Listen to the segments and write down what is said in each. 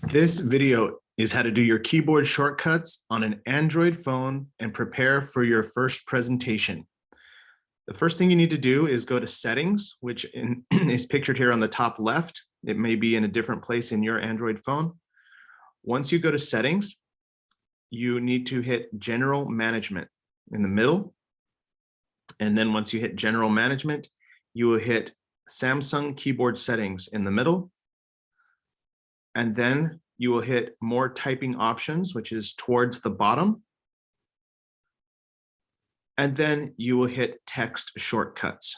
This video is how to do your keyboard shortcuts on an Android phone and prepare for your first presentation. The first thing you need to do is go to settings, which is pictured here on the top left. It may be in a different place in your Android phone. Once you go to settings, you need to hit general management in the middle. And then once you hit general management, you will hit Samsung keyboard settings in the middle. And then you will hit more typing options, which is towards the bottom. And then you will hit text shortcuts.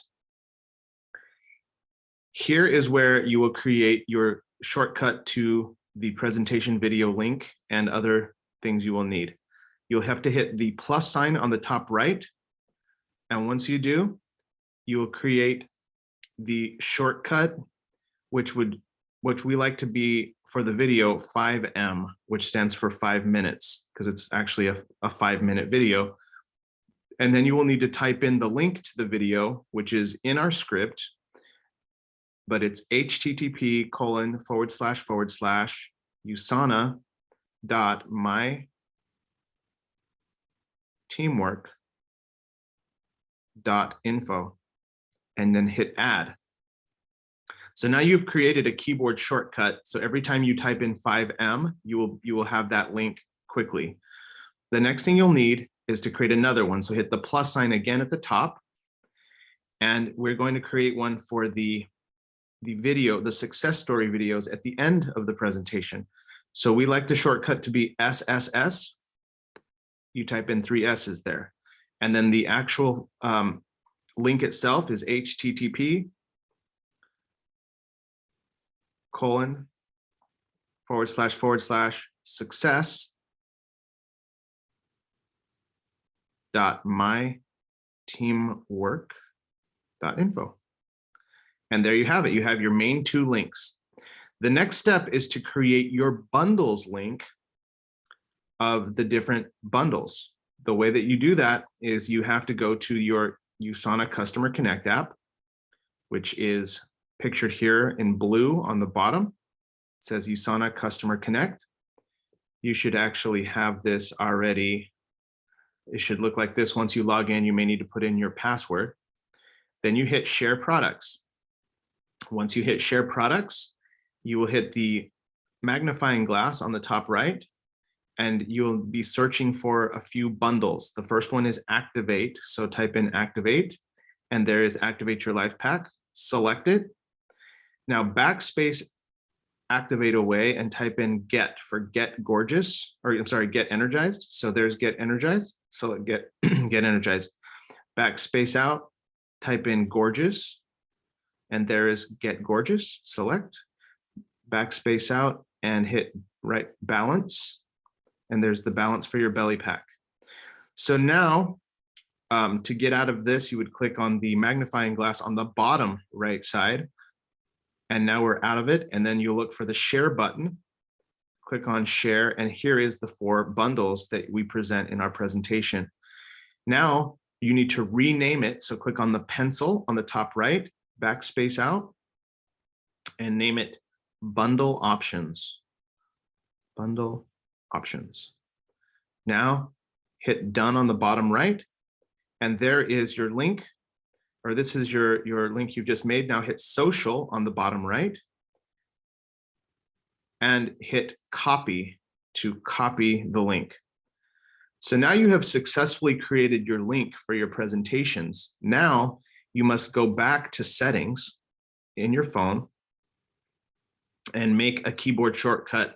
Here is where you will create your shortcut to the presentation video link and other things you will need. You'll have to hit the plus sign on the top right. And once you do, you will create the shortcut, which we like to be for the video 5M, which stands for 5 minutes, because it's actually a 5-minute video. And then you will need to type in the link to the video, which is in our script, but it's http://usana.myteamwork.info, and then hit add. So now you've created a keyboard shortcut. So every time you type in 5M, you will have that link quickly. The next thing you'll need is to create another one. So hit the plus sign again at the top. And we're going to create one for the video, the success story videos at the end of the presentation. So we like the shortcut to be SSS. You type in 3 S's there. And then the actual link itself is http://success.myteamwork.info. And there you have it. You have your main 2 links. The next step is to create your bundles link of the different bundles. The way that you do that is you have to go to your USANA Customer Connect app, which is pictured here in blue on the bottom. It says USANA Customer Connect. You should actually have this already. It should look like this. Once you log in, you may need to put in your password. Then you hit Share Products. Once you hit Share Products, you will hit the magnifying glass on the top right, and you'll be searching for a few bundles. The first one is Activate. So type in Activate, and there is Activate Your Life Pack. Select it. Now backspace Activate away and type in Get for Get Gorgeous, or I'm sorry, Get Energized. So there's Get Energized. So Get Energized. Backspace out, type in Gorgeous, and there is Get Gorgeous. Select. Backspace out and hit right balance, and there's the balance for your belly pack. So now to get out of this, you would click on the magnifying glass on the bottom right side. And now we're out of it. And then you look for the share button, click on share. And here is the 4 bundles that we present in our presentation. Now you need to rename it. So click on the pencil on the top right, backspace out, and name it Bundle Options. Bundle Options. Now hit done on the bottom right. And there is your link, or this is your link you've just made. Now hit social on the bottom right and hit copy to copy the link. So now you have successfully created your link for your presentations. Now you must go back to settings in your phone and make a keyboard shortcut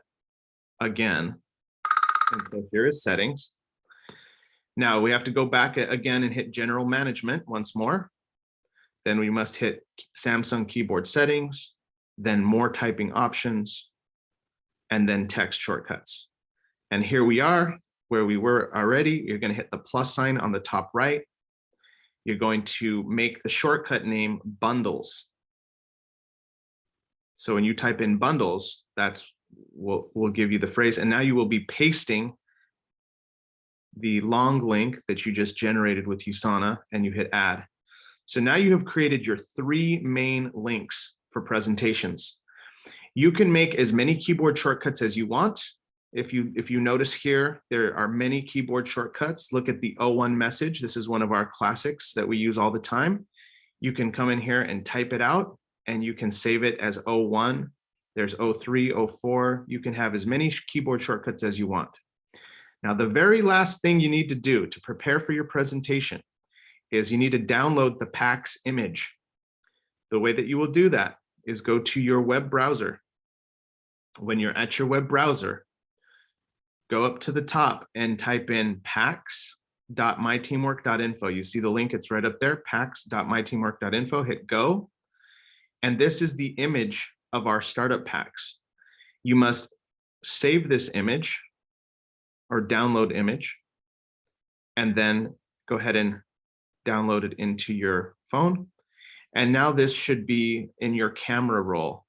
again. And so here is settings. Now we have to go back again and hit general management once more. Then we must hit Samsung keyboard settings, then more typing options, and then text shortcuts. And here we are where we were already. You're going to hit the plus sign on the top right. You're going to make the shortcut name Bundles. So when you type in Bundles, that's will give you the phrase. And now you will be pasting the long link that you just generated with USANA, and you hit add. So now you have created your 3 main links for presentations. You can make as many keyboard shortcuts as you want. If you notice here, there are many keyboard shortcuts. Look at the O1 message. This is one of our classics that we use all the time. You can come in here and type it out, and you can save it as O1. There's O3, O4. You can have as many keyboard shortcuts as you want. Now, the very last thing you need to do to prepare for your presentation is you need to download the PAX image. The way that you will do that is go to your web browser. When you're at your web browser, go up to the top and type in pax.myteamwork.info. You see the link, it's right up there, pax.myteamwork.info, hit go. And this is the image of our startup PAX. You must save this image or download image, and then go ahead and download it into your phone. And now this should be in your camera roll.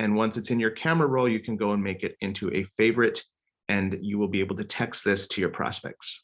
And once it's in your camera roll, you can go and make it into a favorite, and you will be able to text this to your prospects.